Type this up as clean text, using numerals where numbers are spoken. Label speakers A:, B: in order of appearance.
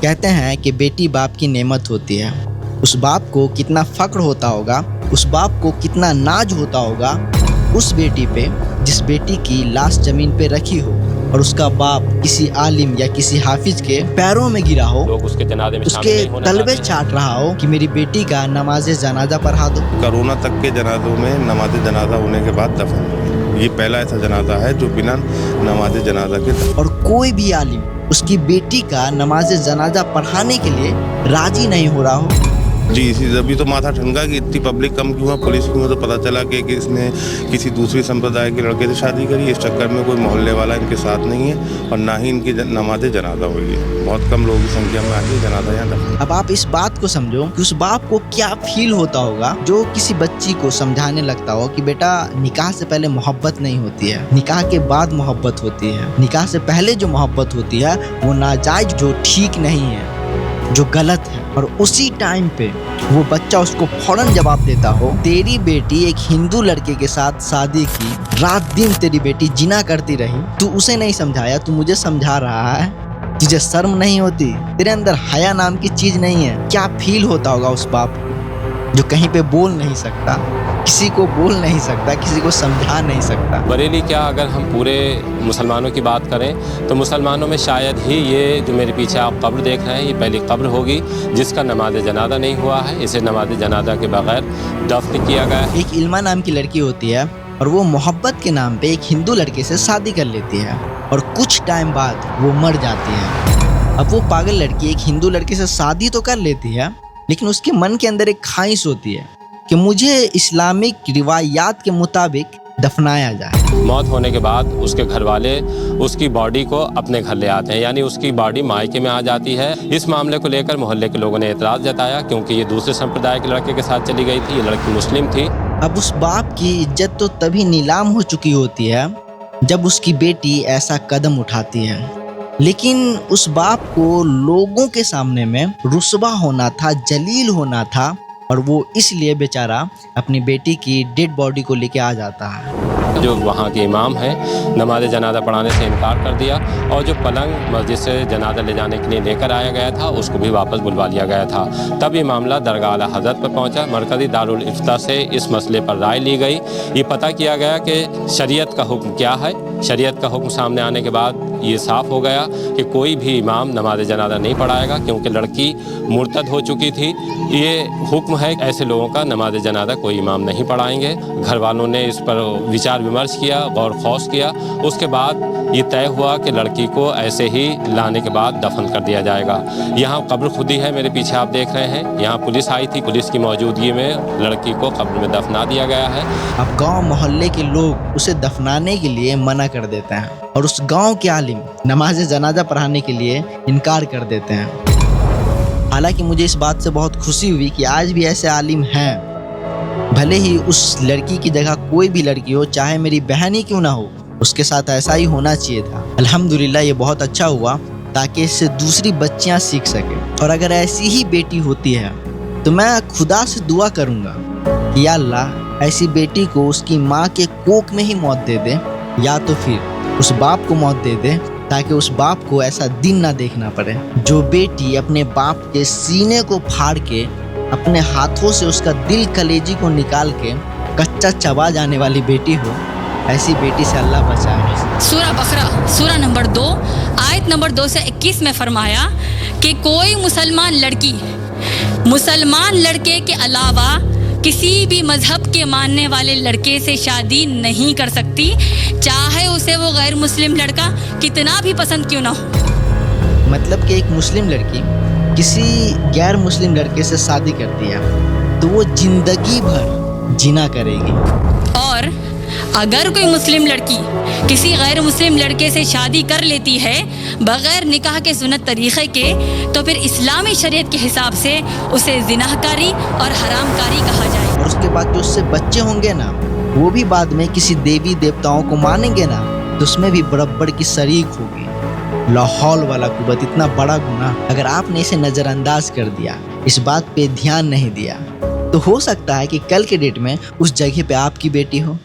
A: कहते हैं कि बेटी बाप की नेमत होती है। उस बाप को कितना फक्र होता होगा, उस बाप को कितना नाज होता होगा उस बेटी पे जिस बेटी की लाश जमीन पे रखी हो और उसका बाप किसी आलिम या किसी हाफिज के पैरों में गिरा हो,
B: लोग उसके जनाजे में
A: उसके तलबे चाट रहा हो कि मेरी बेटी का नमाज जनाजा पढ़ा दो।
C: कोरोना तक के जनाजों में नमाज जनाजा होने के बाद दफन, ये पहला ऐसा जनाजा है जो बिना नमाज जनाजा के। और
A: कोई भी आलिम उसकी बेटी का नमाज जनाजा पढ़ाने के लिए राजी नहीं हो रहा हो।
C: जी इसी अभी तो माथा ठनका कि इतनी पब्लिक कम क्यों है, पुलिस क्यों है, तो पता चला कि इसने किसी दूसरी संप्रदाय के लड़के से शादी करी। इस चक्कर में कोई मोहल्ले वाला इनके साथ नहीं है और ना ही इनकी नमाज जनाजा हुई है। बहुत कम लोगों की संख्या में आके जनाजा यहाँ दफन।
A: अब आप इस बात को समझो कि उस बाप को क्या फील होता होगा जो किसी बच्ची को समझाने लगता हो कि बेटा निकाह से पहले मोहब्बत नहीं होती है, निकाह के बाद मोहब्बत होती है। निकाह से पहले जो मोहब्बत होती है वो नाजायज, जो ठीक नहीं है, जो गलत है। और उसी टाइम पे वो बच्चा उसको फौरन जवाब देता हो, तेरी बेटी एक हिंदू लड़के के साथ शादी की, रात दिन तेरी बेटी जिना करती रही, तू उसे नहीं समझाया, तू मुझे समझा रहा है, तुझे शर्म नहीं होती, तेरे अंदर हया नाम की चीज नहीं है। क्या फील होता होगा उस बाप को जो कहीं पे बोल नहीं सकता, किसी को बोल नहीं सकता, किसी को समझा नहीं सकता।
B: बरेली क्या, अगर हम पूरे मुसलमानों की बात करें तो मुसलमानों में शायद ही ये जो मेरे पीछे आप कब्र देख रहे हैं ये पहली कब्र होगी जिसका नमाज जनाजा नहीं हुआ है। इसे नमाज जनाजा के बगैर दफन किया गया है।
A: एक इल्मा नाम की लड़की होती है और वो मोहब्बत के नाम पे एक हिंदू लड़के से शादी कर लेती है और कुछ टाइम बाद वो मर जाती है। अब वो पागल लड़की एक हिंदू लड़के से शादी तो कर लेती है लेकिन उसके मन के अंदर एक ख्वाहिश होती है कि मुझे इस्लामिक रिवायात के मुताबिक दफनाया जाए।
B: मौत होने के बाद उसके घर वाले उसकी बॉडी को अपने घर ले आते हैं, यानी उसकी बॉडी मायके में आ जाती है। इस मामले को लेकर मोहल्ले के लोगों ने एतराज़ जताया क्योंकि ये दूसरे संप्रदाय के लड़के के साथ चली गई थी, ये लड़की मुस्लिम थी।
A: अब उस बाप की इज्जत तो तभी नीलाम हो चुकी होती है जब उसकी बेटी ऐसा कदम उठाती है, लेकिन उस बाप को लोगों के सामने में रुस्वा होना था, जलील होना था और वो इसलिए बेचारा अपनी बेटी की डेड बॉडी को लेके आ जाता है।
B: जो वहाँ के इमाम हैं नमाज जनाजा पढ़ाने से इनकार कर दिया और जो पलंग मस्जिद से जनाजा ले जाने के लिए लेकर आया गया था उसको भी वापस बुलवा लिया गया था। तब ये मामला दरगाह आला हज़रत पर पहुँचा। मरकज़ी दारुल इफ्ता से इस मसले पर राय ली गई। ये पता किया गया कि शरीयत का हुक्म क्या है। शरीयत का हुक्म सामने आने के बाद ये साफ़ हो गया कि कोई भी इमाम नमाज जनाजा नहीं पढ़ाएगा क्योंकि लड़की मुर्तद हो चुकी थी। ये हुक्म है, ऐसे लोगों का नमाज जनाजा कोई इमाम नहीं पढ़ाएंगे। घर वालों ने इस पर विचार विमर्श किया, गौर खौस किया। उसके बाद ये तय हुआ कि लड़की को ऐसे ही लाने के बाद दफन कर दिया जाएगा। यहाँ कब्र खुदी है, मेरे पीछे आप देख रहे हैं। यहाँ पुलिस आई थी, पुलिस की मौजूदगी में लड़की को कब्र में दफना दिया गया है।
A: अब गांव मोहल्ले के लोग उसे दफनाने के लिए मना कर देते हैं और उस गांव के आलिम नमाज जनाजा पढ़ाने के लिए इनकार कर देते हैं। हालांकि मुझे इस बात से बहुत खुशी हुई कि आज भी ऐसे आलिम हैं। भले ही उस लड़की की जगह कोई भी लड़की हो, चाहे मेरी बहन ही क्यों ना हो, उसके साथ ऐसा ही होना चाहिए था। अल्हम्दुलिल्लाह ये बहुत अच्छा हुआ ताकि इससे दूसरी बच्चियां सीख सके। और अगर ऐसी ही बेटी होती है तो मैं खुदा से दुआ करूंगा कि या अल्लाह ऐसी बेटी को उसकी माँ के कोख में ही मौत दे दे या तो फिर उस बाप को मौत दे दे ताकि उस बाप को ऐसा दिन ना देखना पड़े। जो बेटी अपने बाप के सीने को फाड़ के अपने हाथों से उसका दिल कलेजी को निकाल के कच्चा चबा जाने वाली बेटी हो, ऐसी बेटी से अल्लाह बचाए।
D: सूरा बकरा सूरा नंबर 2 आयत नंबर 2 से 21 में फरमाया कि कोई मुसलमान लड़की मुसलमान लड़के के अलावा किसी भी मजहब के मानने वाले लड़के से शादी नहीं कर सकती, चाहे उसे वो गैर मुस्लिम लड़का कितना भी पसंद क्यों ना हो।
A: मतलब कि एक मुस्लिम लड़की किसी गैर मुस्लिम लड़के से शादी करती है तो वो जिंदगी भर जिना करेगी।
D: और अगर कोई मुस्लिम लड़की किसी गैर मुस्लिम लड़के से शादी कर लेती है बगैर निकाह के सुन्नत तरीक़े के, तो फिर इस्लामी शरीयत के हिसाब से उसे जिनाहकारी और हरामकारी कहा जाए।
A: और उसके बाद जो उससे बच्चे होंगे ना, वो भी बाद में किसी देवी देवताओं को मानेंगे ना, तो उसमें भी बराबर की शरीक होगी। लाहौल वाला कुव्वत, इतना बड़ा गुनाह अगर आपने इसे नज़रअंदाज कर दिया, इस बात पे ध्यान नहीं दिया, तो हो सकता है कि कल के डेट में उस जगह पे आपकी बेटी हो।